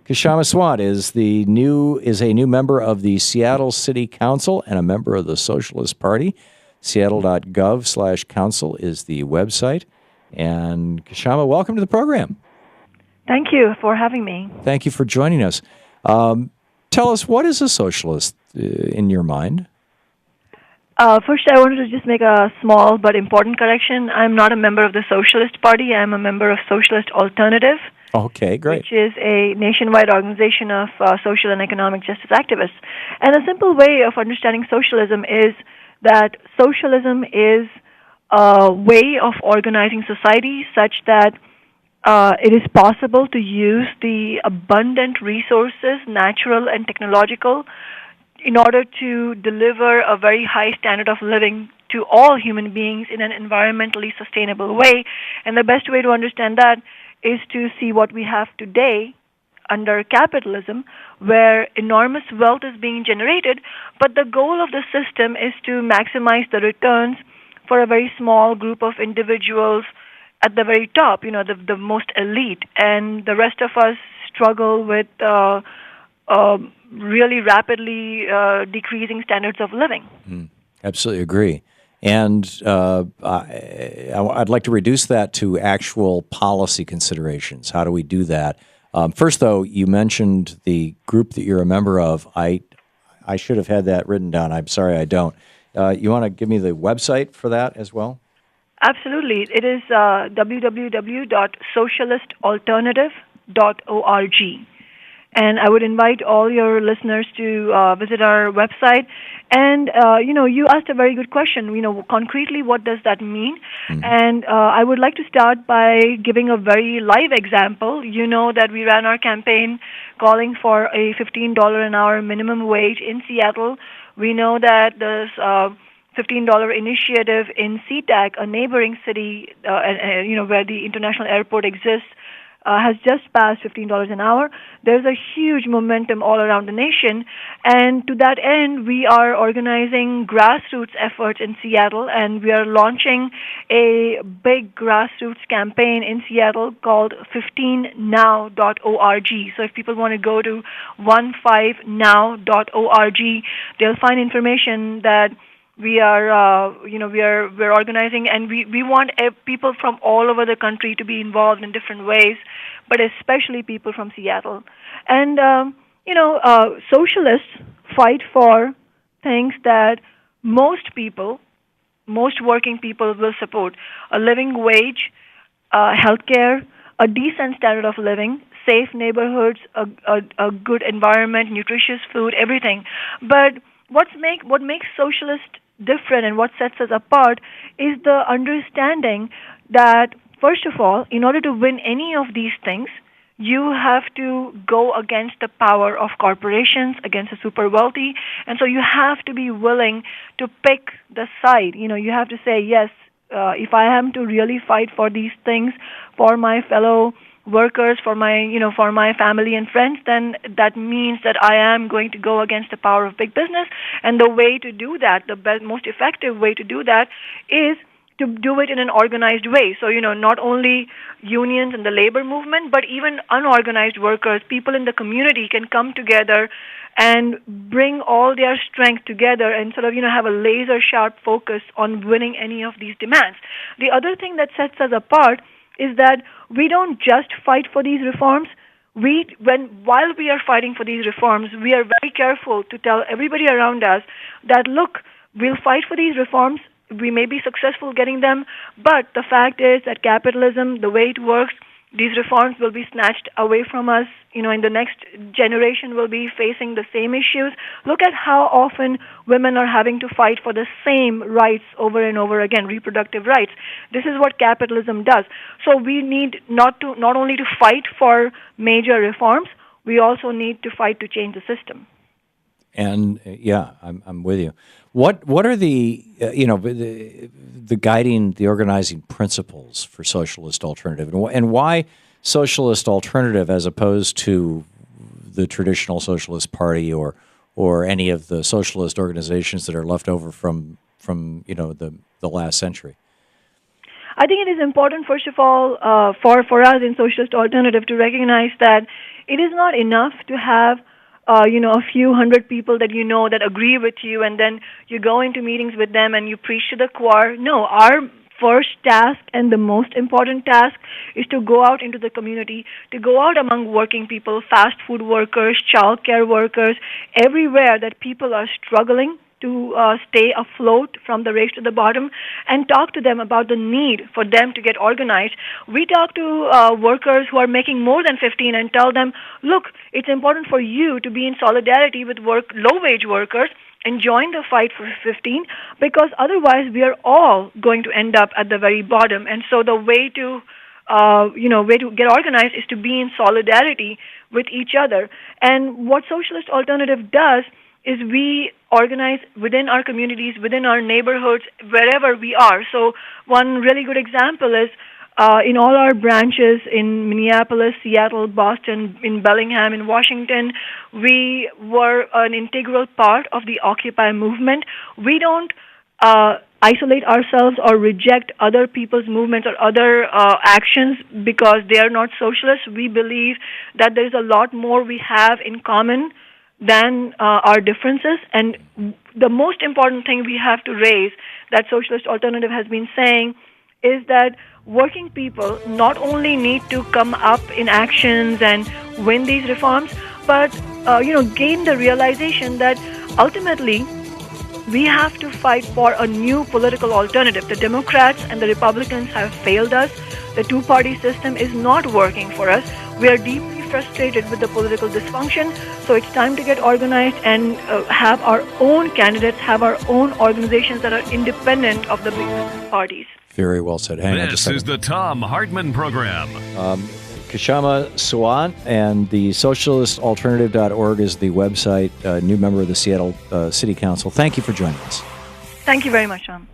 Kshama Sawant is a new member of the Seattle City Council and a member of the Socialist Party. Seattle.gov/council is the website. And Kshama, welcome to the program. Thank you for having me. Thank you for joining us. Tell us, what is a socialist in your mind? First, I wanted to just make a small but important correction. I'm not a member of the Socialist Party. I'm a member of Socialist Alternative. Okay, great. Which is a nationwide organization of social and economic justice activists. And a simple way of understanding socialism is that socialism is a way of organizing society such that it is possible to use the abundant resources, natural and technological, in order to deliver a very high standard of living to all human beings in an environmentally sustainable way. And the best way to understand that is to see what we have today under capitalism, where enormous wealth is being generated, but the goal of the system is to maximize the returns for a very small group of individuals at the very top, the most elite, and the rest of us struggle with really rapidly decreasing standards of living. Absolutely agree. And I'd like to reduce that to actual policy considerations. How do we do that? First, though, you mentioned the group that you're a member of. I should have had that written down. I'm sorry I don't. You want to give me the website for that as well? Absolutely. It is www.socialistalternative.org. And I would invite all your listeners to visit our website. And, you asked a very good question. Concretely, what does that mean? Mm-hmm. And I would like to start by giving a very live example. You know that we ran our campaign calling for a $15 an hour minimum wage in Seattle. We know that there's $15 initiative in SeaTac, a neighboring city, where the international airport exists, has just passed $15 an hour. There's a huge momentum all around the nation, and to that end, we are organizing grassroots efforts in Seattle, and we are launching a big grassroots campaign in Seattle called 15now.org. So if people want to go to 15now.org, they'll find information that we're organizing, and we want people from all over the country to be involved in different ways, but especially people from Seattle. And socialists fight for things that most working people will support: a living wage, healthcare, a decent standard of living, safe neighborhoods, a good environment, nutritious food, everything. But what makes socialists different and what sets us apart is the understanding that, first of all, in order to win any of these things, you have to go against the power of corporations, against the super wealthy, and so you have to be willing to pick the side. You have to say, yes, if I am to really fight for these things for my fellow workers, for my family and friends, then that means that I am going to go against the power of big business. And the way to do that, the most effective way to do that, is to do it in an organized way. So, not only unions and the labor movement, but even unorganized workers, people in the community can come together and bring all their strength together and sort of, have a laser-sharp focus on winning any of these demands. The other thing that sets us apart is that we don't just fight for these reforms. While we are fighting for these reforms, we are very careful to tell everybody around us that, look, we'll fight for these reforms. We may be successful getting them, but the fact is that capitalism, the way it works, these reforms will be snatched away from us. In the next generation will be facing the same issues. Look at how often women are having to fight for the same rights over and over again, reproductive rights. This is what capitalism does. So we need not only to fight for major reforms, we also need to fight to change the system. And I'm with you. What are the guiding, the organizing principles for Socialist Alternative, and why Socialist Alternative as opposed to the traditional Socialist Party or any of the socialist organizations that are left over from the last century? I think it is important, first of all, for us in Socialist Alternative to recognize that it is not enough to have a few hundred people that you know that agree with you, and then you go into meetings with them and you preach to the choir. No, our first task and the most important task is to go out into the community, to go out among working people, fast food workers, childcare workers, everywhere that people are struggling to stay afloat from the race to the bottom, and talk to them about the need for them to get organized. We talk to workers who are making more than 15 and tell them, look, it's important for you to be in solidarity with low-wage workers and join the fight for 15, because otherwise we are all going to end up at the very bottom. And so the way to get organized is to be in solidarity with each other. And what Socialist Alternative does is we organize within our communities, within our neighborhoods, wherever we are. So one really good example is in all our branches in Minneapolis, Seattle, Boston, in Bellingham, in Washington, we were an integral part of the Occupy movement. We don't isolate ourselves or reject other people's movements or other actions because they are not socialists. We believe that there's a lot more we have in common than our differences. And the most important thing we have to raise, that Socialist Alternative has been saying, is that working people not only need to come up in actions and win these reforms, but gain the realization that ultimately we have to fight for a new political alternative. The Democrats and the Republicans have failed us. The two-party system is not working for us. We are deeply frustrated with the political dysfunction, so it's time to get organized and have our own candidates, have our own organizations that are independent of the big parties. Very well said. Hang on just a second. This is the Thom Hartmann Program. Kshama Sawant, and the socialistalternative.org is the website, new member of the Seattle City Council. Thank you for joining us. Thank you very much, Tom.